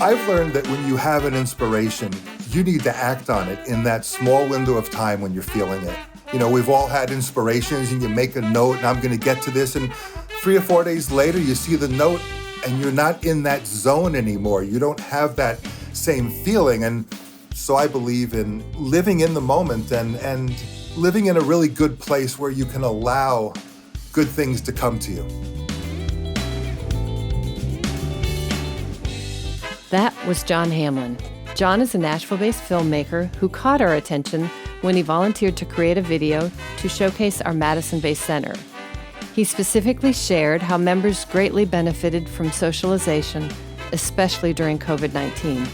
I've learned that when you have an inspiration, you need to act on it in that small window of time when you're feeling it. You know, we've all had inspirations and you make a note and I'm going to get to this, and 3 or 4 days later you see the note and you're not in that zone anymore. You don't have that same feeling. And so I believe in living in the moment and living in a really good place where you can allow good things to come to you. That was John Hamlin. John is a Nashville-based filmmaker who caught our attention when he volunteered to create a video to showcase our Madison-based center. He specifically shared how members greatly benefited from socialization, especially during COVID-19.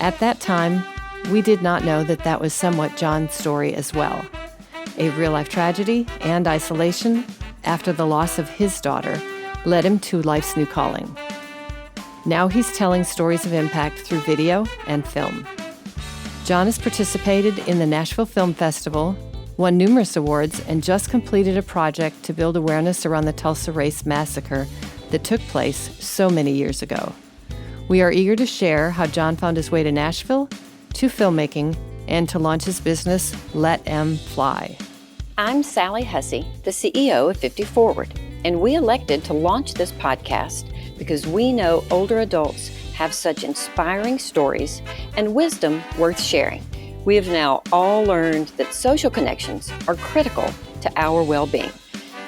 At that time, we did not know that that was somewhat John's story as well. A real-life tragedy and isolation after the loss of his daughter led him to life's new calling. Now he's telling stories of impact through video and film. John has participated in the Nashville Film Festival, won numerous awards, and just completed a project to build awareness around the Tulsa Race Massacre that took place so many years ago. We are eager to share how John found his way to Nashville, to filmmaking, and to launch his business, Let 'Em Fly. I'm Sally Hussey, the CEO of 50 Forward, and we elected to launch this podcast because we know older adults have such inspiring stories and wisdom worth sharing. We have now all learned that social connections are critical to our well-being.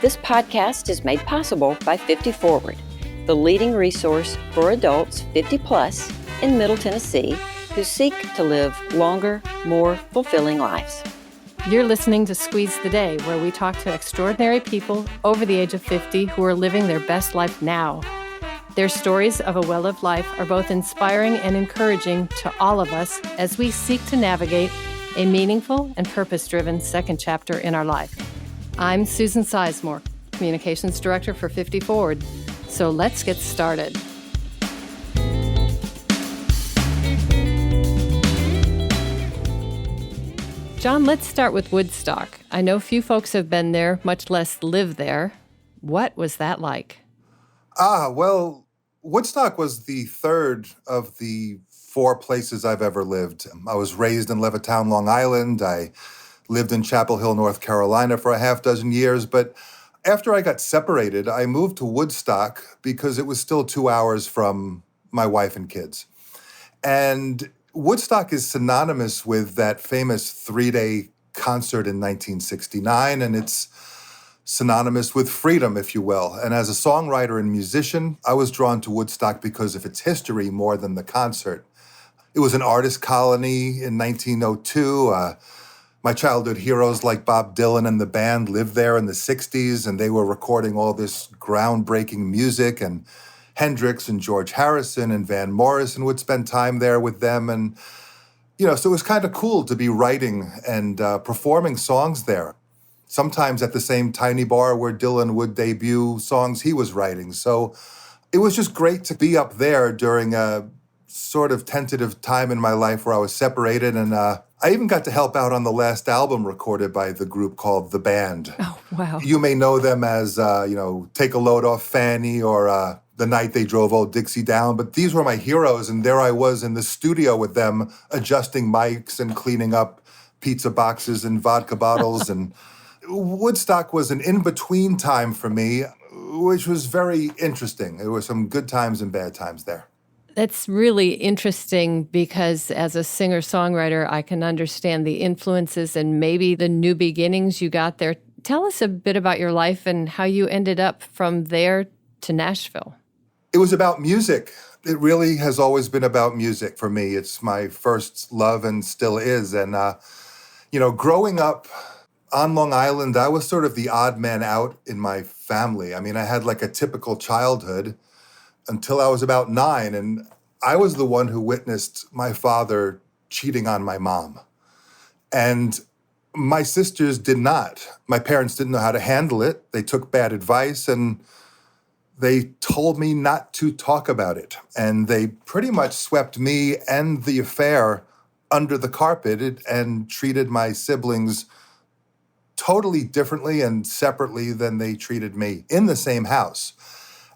This podcast is made possible by 50 Forward, the leading resource for adults 50 plus in Middle Tennessee who seek to live longer, more fulfilling lives. You're listening to Squeeze the Day, where we talk to extraordinary people over the age of 50 who are living their best life now. Their stories of a well-lived life are both inspiring and encouraging to all of us as we seek to navigate a meaningful and purpose-driven second chapter in our life. I'm Susan Sizemore, Communications Director for 50 Forward, so let's get started. John, let's start with Woodstock. I know few folks have been there, much less live there. What was that like? Well, Woodstock was the third of the 4 places I've ever lived. I was raised in Levittown, Long Island. I lived in Chapel Hill, North Carolina for a half dozen years. But after I got separated, I moved to Woodstock because it was still 2 hours from my wife and kids. And Woodstock is synonymous with that famous 3-day concert in 1969, and it's synonymous with freedom, if you will. And as a songwriter and musician, I was drawn to Woodstock because of its history more than the concert. It was an artist colony in 1902. My childhood heroes like Bob Dylan and the band lived there in the 60s, and they were recording all this groundbreaking music, and Hendrix and George Harrison and Van Morrison would spend time there with them. And, so it was kind of cool to be writing and performing songs there. Sometimes at the same tiny bar where Dylan would debut songs he was writing. So it was just great to be up there during a sort of tentative time in my life where I was separated. And I even got to help out on the last album recorded by the group called The Band. Oh, wow. You may know them as, Take a Load Off Fanny or The Night They Drove Old Dixie Down. But these were my heroes. And there I was in the studio with them, adjusting mics and cleaning up pizza boxes and vodka bottles. And Woodstock was an in-between time for me, which was very interesting. There were some good times and bad times there. That's really interesting because as a singer-songwriter, I can understand the influences and maybe the new beginnings you got there. Tell us a bit about your life and how you ended up from there to Nashville. It was about music. It really has always been about music for me. It's my first love and still is. And, growing up on Long Island, I was sort of the odd man out in my family. I mean, I had like a typical childhood until I was about 9, and I was the one who witnessed my father cheating on my mom. And my sisters did not. My parents didn't know how to handle it. They took bad advice, and they told me not to talk about it. And they pretty much swept me and the affair under the carpet and treated my siblings totally differently and separately than they treated me in the same house.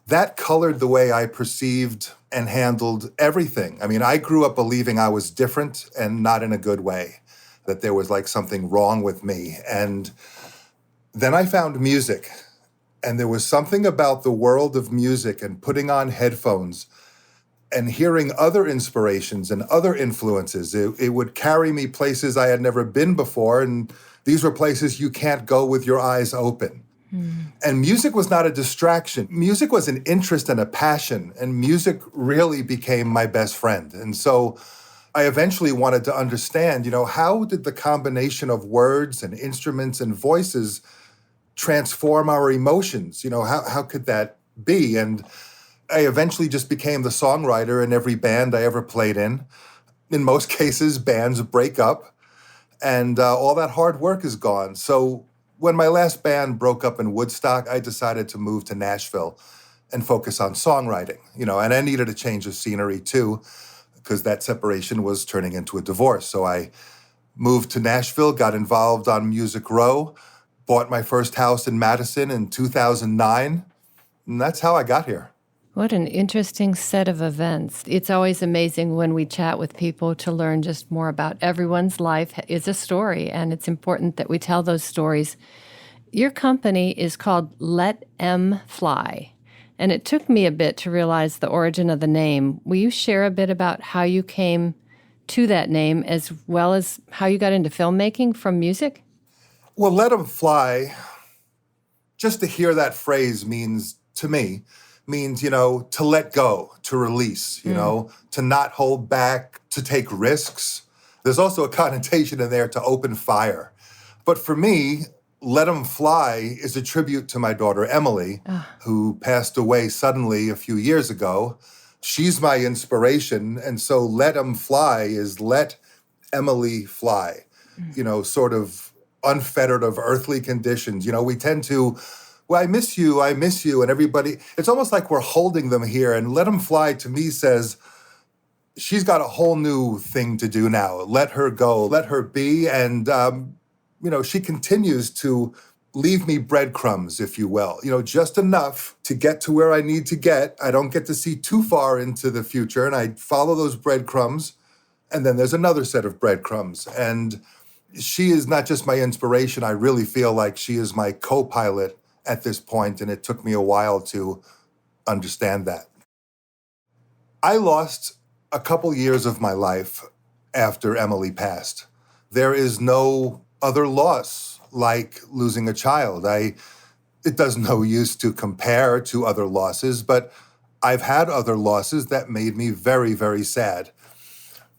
That colored the way I perceived and handled everything. I mean, I grew up believing I was different and not in a good way, that there was like something wrong with me. And then I found music, and there was something about the world of music and putting on headphones and hearing other inspirations and other influences. It would carry me places I had never been before, and these were places you can't go with your eyes open. And music was not a distraction. Music was an interest and a passion, and music really became my best friend. And so I eventually wanted to understand, how did the combination of words and instruments and voices transform our emotions? How could that be? And I eventually just became the songwriter in every band I ever played in. In most cases, bands break up, and all that hard work is gone. So when my last band broke up in Woodstock, I decided to move to Nashville and focus on songwriting, and I needed a change of scenery too, because that separation was turning into a divorce. So I moved to Nashville, got involved on Music Row, bought my first house in Madison in 2009, and that's how I got here. What an interesting set of events. It's always amazing when we chat with people to learn just more about everyone's life is a story, and it's important that we tell those stories. Your company is called Let 'Em Fly, and it took me a bit to realize the origin of the name. Will you share a bit about how you came to that name, as well as how you got into filmmaking from music? Well, Let 'Em Fly, just to hear that phrase means, to me, to let go, to release, to not hold back, to take risks. There's also a connotation in there to open fire. But for me, Let 'Em Fly is a tribute to my daughter, Emily, who passed away suddenly a few years ago. She's my inspiration. And so Let 'Em Fly is let Emily fly, sort of unfettered of earthly conditions. We tend to, well, I miss you, and everybody, it's almost like we're holding them here. And Let 'Em Fly, to me, says, she's got a whole new thing to do now. Let her go, let her be. And, she continues to leave me breadcrumbs, if you will, just enough to get to where I need to get. I don't get to see too far into the future, and I follow those breadcrumbs. And then there's another set of breadcrumbs. And she is not just my inspiration. I really feel like she is my co-pilot at this point, and it took me a while to understand that. I lost a couple years of my life after Emily passed. There is no other loss like losing a child. It does no use to compare to other losses, but I've had other losses that made me very, very sad.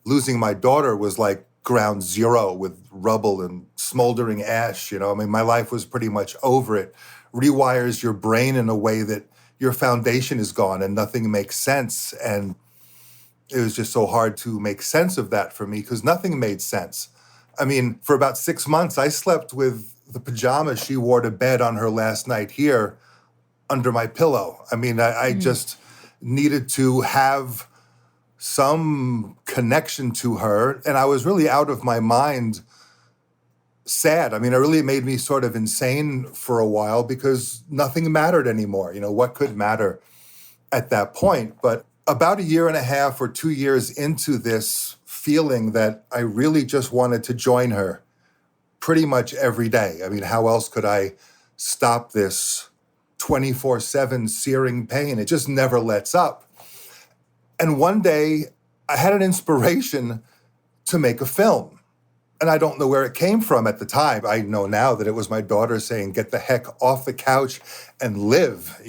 Losing my daughter was like ground zero with rubble and smoldering ash. My life was pretty much over. It rewires your brain in a way that your foundation is gone and nothing makes sense. And it was just so hard to make sense of that for me because nothing made sense. For about 6 months, I slept with the pajamas she wore to bed on her last night here under my pillow. I just needed to have some connection to her. And I was really out of my mind sad. It really made me sort of insane for a while because nothing mattered anymore. What could matter at that point? But about a year and a half or 2 years into this feeling that I really just wanted to join her pretty much every day. How else could I stop this 24/7 searing pain? It just never lets up. And one day I had an inspiration to make a film. And I don't know where it came from at the time. I know now that it was my daughter saying, get the heck off the couch and live,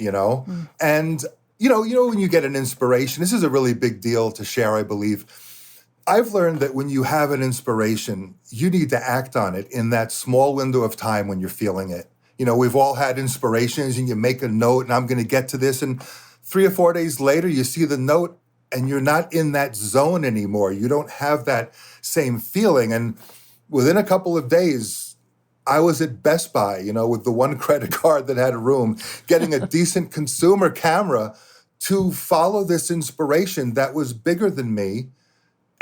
And, when you get an inspiration, this is a really big deal to share, I believe. I've learned that when you have an inspiration, you need to act on it in that small window of time when you're feeling it. We've all had inspirations and you make a note and I'm going to get to this. And 3 or 4 days later, you see the note and you're not in that zone anymore. You don't have that same feeling. And within a couple of days, I was at Best Buy, with the one credit card that had room, getting a decent consumer camera to follow this inspiration that was bigger than me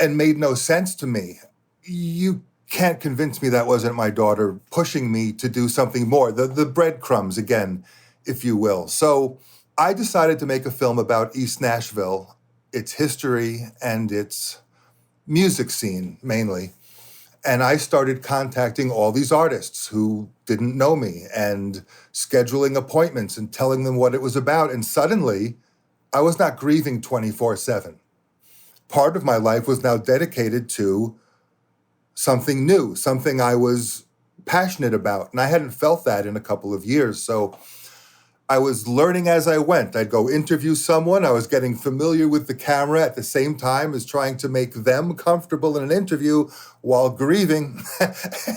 and made no sense to me. You can't convince me that wasn't my daughter pushing me to do something more, the breadcrumbs again, if you will. So I decided to make a film about East Nashville its history, and its music scene mainly. And I started contacting all these artists who didn't know me and scheduling appointments and telling them what it was about. And suddenly, I was not grieving 24/7. Part of my life was now dedicated to something new, something I was passionate about. And I hadn't felt that in a couple of years. So I was learning as I went. I'd go interview someone. I was getting familiar with the camera at the same time as trying to make them comfortable in an interview while grieving.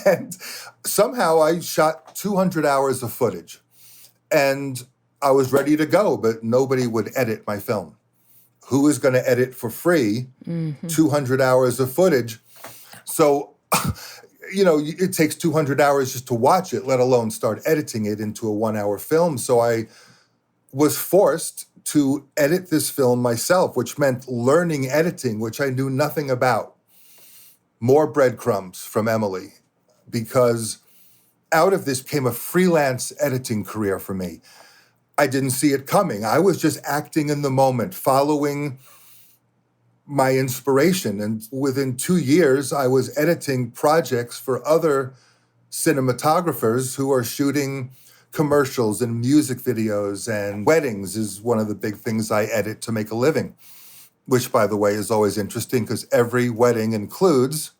And somehow I shot 200 hours of footage. And I was ready to go, but nobody would edit my film. Who is going to edit for free 200 hours of footage? So, it takes 200 hours just to watch it, let alone start editing it into a 1-hour film. So I was forced to edit this film myself, which meant learning editing, which I knew nothing about. More breadcrumbs from Emily, because out of this came a freelance editing career for me. I didn't see it coming. I was just acting in the moment, following my inspiration. And within 2 years, I was editing projects for other cinematographers who are shooting commercials and music videos, and weddings is one of the big things I edit to make a living, which, by the way, is always interesting because every wedding includes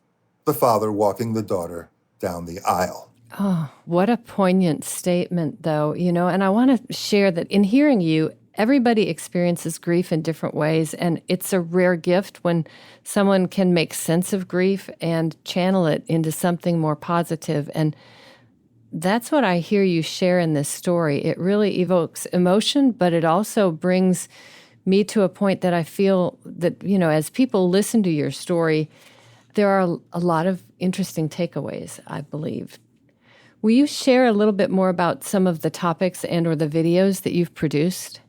the father walking the daughter down the aisle. Oh, what a poignant statement, though, and I want to share that in hearing you, everybody experiences grief in different ways, and it's a rare gift when someone can make sense of grief and channel it into something more positive. And that's what I hear you share in this story. It really evokes emotion, but it also brings me to a point that I feel that, as people listen to your story, there are a lot of interesting takeaways, I believe. Will you share a little bit more about some of the topics and or the videos that you've produced?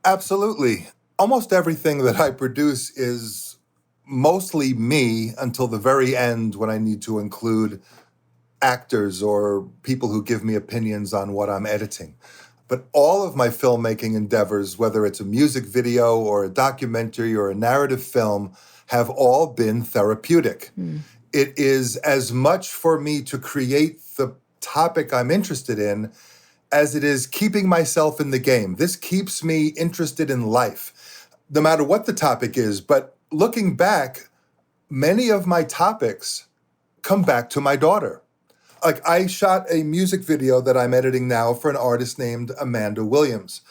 Absolutely. Almost everything that I produce is mostly me until the very end when I need to include actors or people who give me opinions on what I'm editing. But all of my filmmaking endeavors, whether it's a music video or a documentary or a narrative film, have all been therapeutic. It is as much for me to create the topic I'm interested in as it is keeping myself in the game. This keeps me interested in life, no matter what the topic is. But looking back, many of my topics come back to my daughter. Like, I shot a music video that I'm editing now for an artist named Amanda Williams.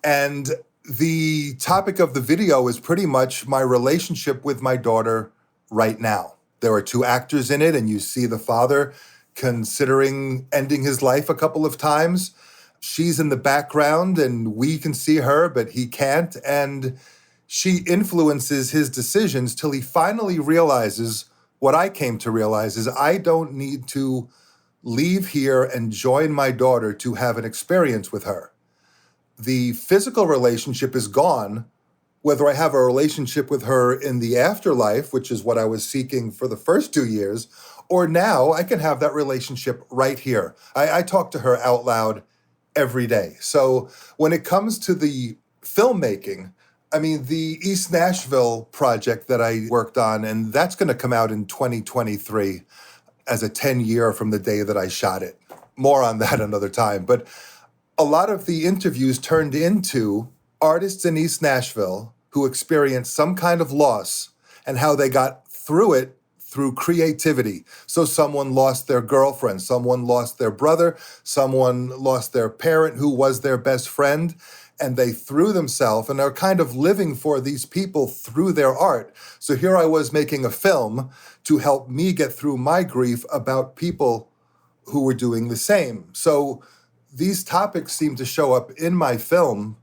And the topic of the video is pretty much my relationship with my daughter right now. There are 2 actors in it, and you see the father considering ending his life a couple of times. She's in the background and we can see her, but he can't. And she influences his decisions till he finally realizes what I came to realize is I don't need to leave here and join my daughter to have an experience with her. The physical relationship is gone, whether I have a relationship with her in the afterlife, which is what I was seeking for the first 2 years, or now I can have that relationship right here. I talk to her out loud every day. So when it comes to the filmmaking, the East Nashville project that I worked on, and that's going to come out in 2023 as a 10-year from the day that I shot it. More on that another time. But a lot of the interviews turned into artists in East Nashville who experienced some kind of loss and how they got through it through creativity. So someone lost their girlfriend, someone lost their brother, someone lost their parent who was their best friend, and they threw themselves and are kind of living for these people through their art. So here I was making a film to help me get through my grief about people who were doing the same. So these topics seem to show up in my film,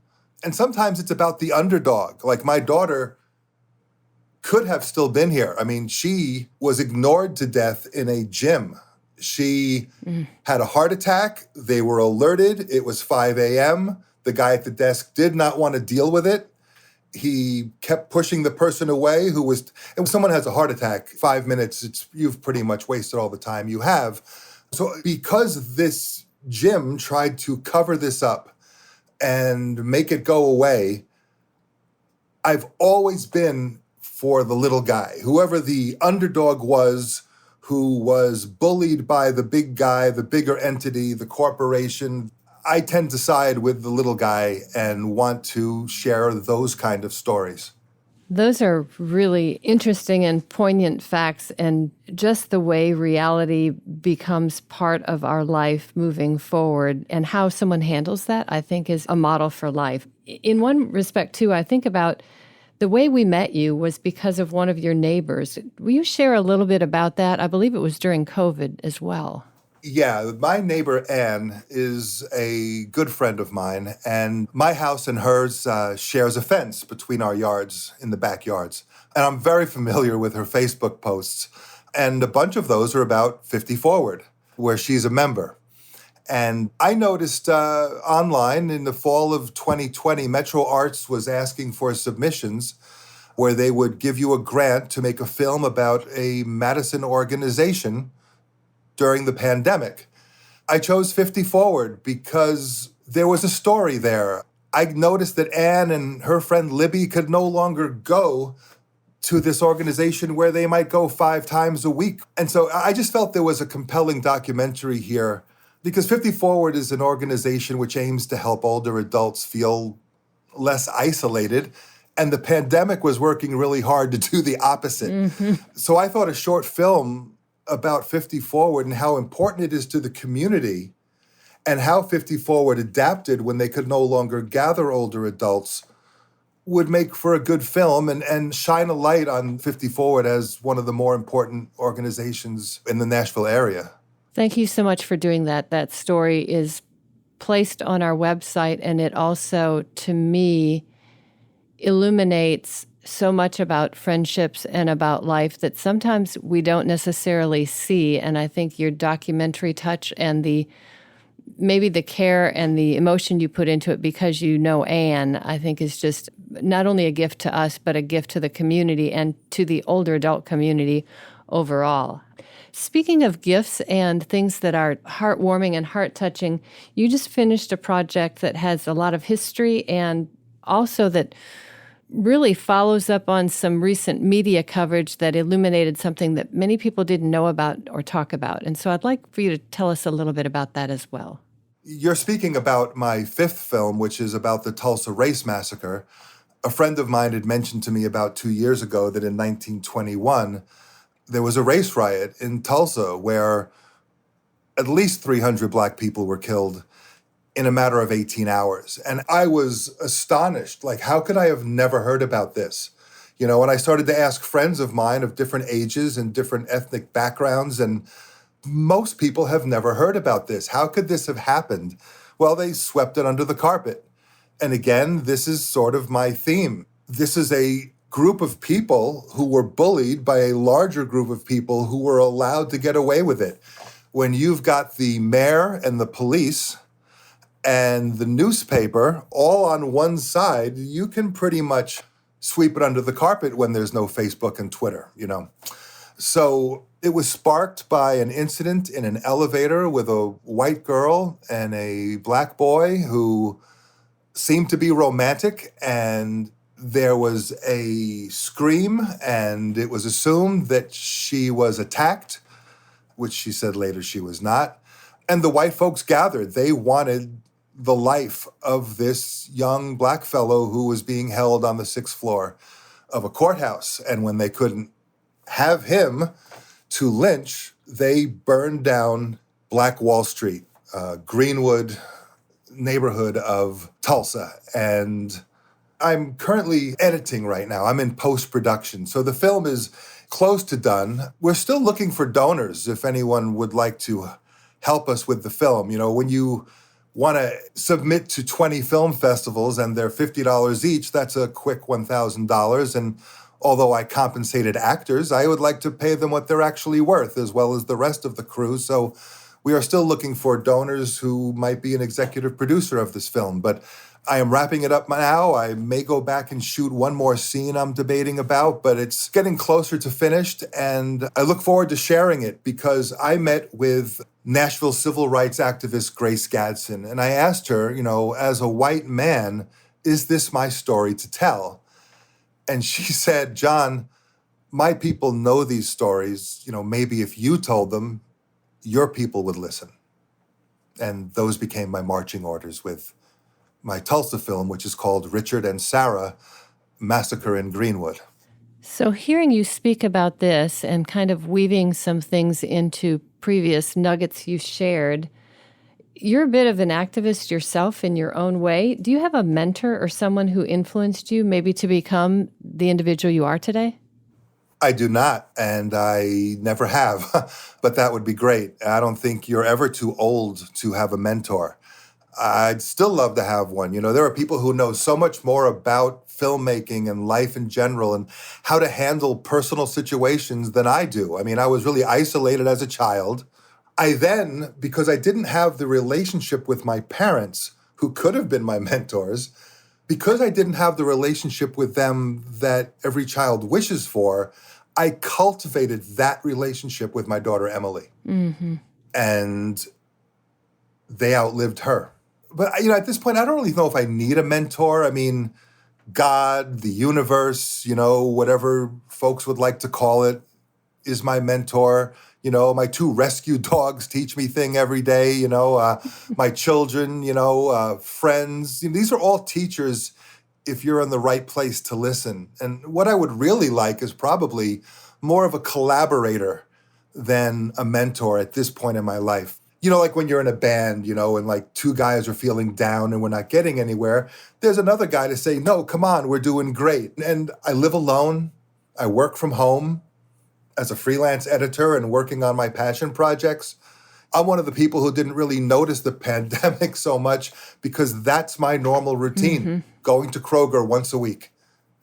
and sometimes it's about the underdog. Like, my daughter could have still been here. She was ignored to death in a gym. She had a heart attack. They were alerted. It was 5 a.m. The guy at the desk did not want to deal with it. He kept pushing the person away and when someone has a heart attack, 5 minutes, you've pretty much wasted all the time you have. So because this gym tried to cover this up and make it go away, I've always been for the little guy, whoever the underdog was, who was bullied by the big guy, the bigger entity, the corporation. I tend to side with the little guy and want to share those kind of stories. Those are really interesting and poignant facts, and just the way reality becomes part of our life moving forward and how someone handles that, I think, is a model for life. In one respect, too, I think about the way we met you was because of one of your neighbors. Will you share a little bit about that? I believe it was during COVID as well. Yeah, my neighbor Anne is a good friend of mine, and my house and hers shares a fence between our yards in the backyards. And I'm very familiar with her Facebook posts, and a bunch of those are about 50 Forward, where she's a member. And I noticed online in the fall of 2020, Metro Arts was asking for submissions where they would give you a grant to make a film about a Madison organization during the pandemic. I chose 50 Forward because there was a story there. I noticed that Anne and her friend Libby could no longer go to this organization where they might go 5 times a week. And so I just felt there was a compelling documentary here because 50 Forward is an organization which aims to help older adults feel less isolated. And the pandemic was working really hard to do the opposite. Mm-hmm. So I thought a short film about 50 Forward and how important it is to the community and how 50 Forward adapted when they could no longer gather older adults would make for a good film and shine a light on 50 Forward as one of the more important organizations in the Nashville area. Thank you so much for doing that. That story is placed on our website, and it also, to me, illuminates so much about friendships and about life that sometimes we don't necessarily see. And I think your documentary touch and maybe the care and the emotion you put into it because you know Anne, I think is just not only a gift to us, but a gift to the community and to the older adult community overall. Speaking of gifts and things that are heartwarming and heart-touching, you just finished a project that has a lot of history and also that really follows up on some recent media coverage that illuminated something that many people didn't know about or talk about. And so I'd like for you to tell us a little bit about that as well. You're speaking about my 5th film, which is about the Tulsa Race Massacre. A friend of mine had mentioned to me about 2 years ago that in 1921, there was a race riot in Tulsa where at least 300 Black people were killed in a matter of 18 hours. And I was astonished. Like, how could I have never heard about this? You know, and I started to ask friends of mine of different ages and different ethnic backgrounds, and most people have never heard about this. How could this have happened? Well, they swept it under the carpet. And again, this is sort of my theme. This is a group of people who were bullied by a larger group of people who were allowed to get away with it. When you've got the mayor and the police and the newspaper all on one side, you can pretty much sweep it under the carpet when there's no Facebook and Twitter, you know. So it was sparked by an incident in an elevator with a white girl and a Black boy who seemed to be romantic, and there was a scream, and it was assumed that she was attacked, which she said later she was not. And the white folks gathered. They wanted the life of this young Black fellow who was being held on the 6th floor of a courthouse. And when they couldn't have him to lynch, they burned down Black Wall Street, Greenwood neighborhood of Tulsa. And I'm currently editing right now. I'm in post-production. So the film is close to done. We're still looking for donors if anyone would like to help us with the film. You know, when you want to submit to 20 film festivals and they're $50 each, that's a quick $1,000. And although I compensated actors, I would like to pay them what they're actually worth, as well as the rest of the crew. So we are still looking for donors who might be an executive producer of this film. But I am wrapping it up now. I may go back and shoot one more scene I'm debating about, but it's getting closer to finished. And I look forward to sharing it because I met with Nashville civil rights activist Grace Gadsden. And I asked her, you know, as a white man, is this my story to tell? And she said, John, my people know these stories. Maybe if you told them, your people would listen. And those became my marching orders with my Tulsa film, which is called Richard and Sarah, Massacre in Greenwood. So hearing you speak about this and kind of weaving some things into previous nuggets you shared, you're a bit of an activist yourself in your own way. Do you have a mentor or someone who influenced you maybe to become the individual you are today? I do not, and I never have, but that would be great. I don't think you're ever too old to have a mentor. I'd still love to have one. There are people who know so much more about filmmaking and life in general and how to handle personal situations than I do. I mean, I was really isolated as a child. I then, because I didn't have the relationship with my parents, who could have been my mentors, because I didn't have the relationship with them that every child wishes for, I cultivated that relationship with my daughter, Emily. Mm-hmm. And they outlived her. But, at this point, I don't really know if I need a mentor. I mean, God, the universe, whatever folks would like to call it, is my mentor. My 2 rescue dogs teach me things every day. My children, friends. These are all teachers if you're in the right place to listen. And what I would really like is probably more of a collaborator than a mentor at this point in my life. Like when you're in a band, and like 2 guys are feeling down and we're not getting anywhere, there's another guy to say, no, come on, we're doing great. And I live alone. I work from home as a freelance editor and working on my passion projects. I'm one of the people who didn't really notice the pandemic so much because that's my normal routine, going to Kroger once a week.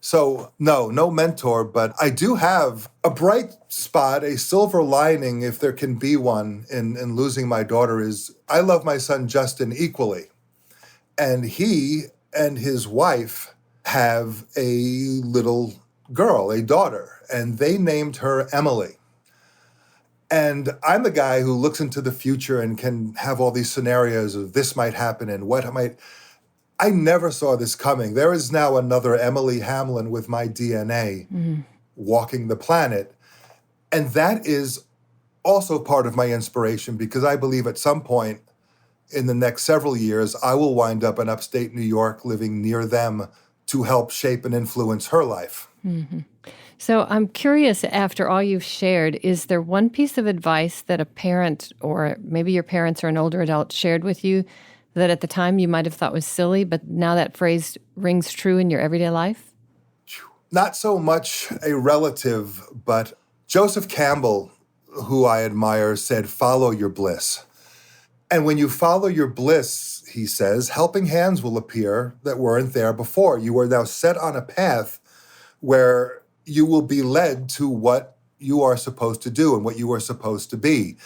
So no mentor, but I do have a bright spot, a silver lining, if there can be one, in losing my daughter is I love my son Justin equally. And he and his wife have a little girl, a daughter, and they named her Emily. And I'm the guy who looks into the future and can have all these scenarios of this might happen and what might. I never saw this coming. There is now another Emily Hamlin with my DNA walking the planet. And that is also part of my inspiration because I believe at some point in the next several years, I will wind up in upstate New York living near them to help shape and influence her life. Mm-hmm. So I'm curious, after all you've shared, is there one piece of advice that a parent or maybe your parents or an older adult shared with you that at the time you might have thought was silly, but now that phrase rings true in your everyday life? Not so much a relative, but Joseph Campbell, who I admire, said, follow your bliss. And when you follow your bliss, he says, helping hands will appear that weren't there before. You are now set on a path where you will be led to what you are supposed to do and what you are supposed to be.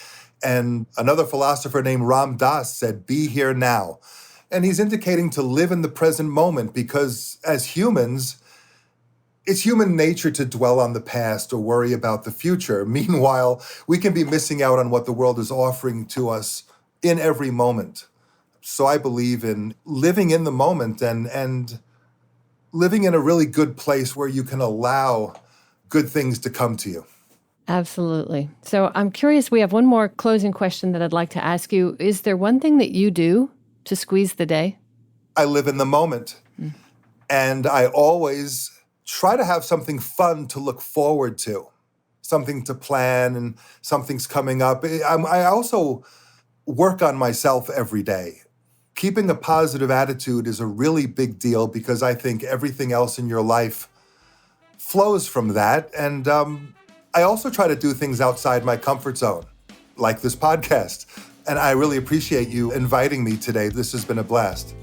And another philosopher named Ram Dass said, be here now. And he's indicating to live in the present moment because as humans, it's human nature to dwell on the past or worry about the future. Meanwhile, we can be missing out on what the world is offering to us in every moment. So I believe in living in the moment and living in a really good place where you can allow good things to come to you. Absolutely. So I'm curious, we have one more closing question that I'd like to ask you. Is there one thing that you do to squeeze the day? I live in the moment. And I always try to have something fun to look forward to, something to plan and something's coming up. I also work on myself every day. Keeping a positive attitude is a really big deal because I think everything else in your life flows from that. And I also try to do things outside my comfort zone, like this podcast. And I really appreciate you inviting me today. This has been a blast.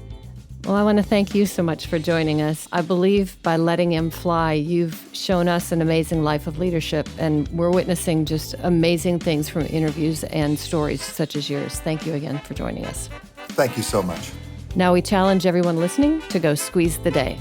Well, I want to thank you so much for joining us. I believe by letting him fly, you've shown us an amazing life of leadership, and we're witnessing just amazing things from interviews and stories such as yours. Thank you again for joining us. Thank you so much. Now we challenge everyone listening to go squeeze the day.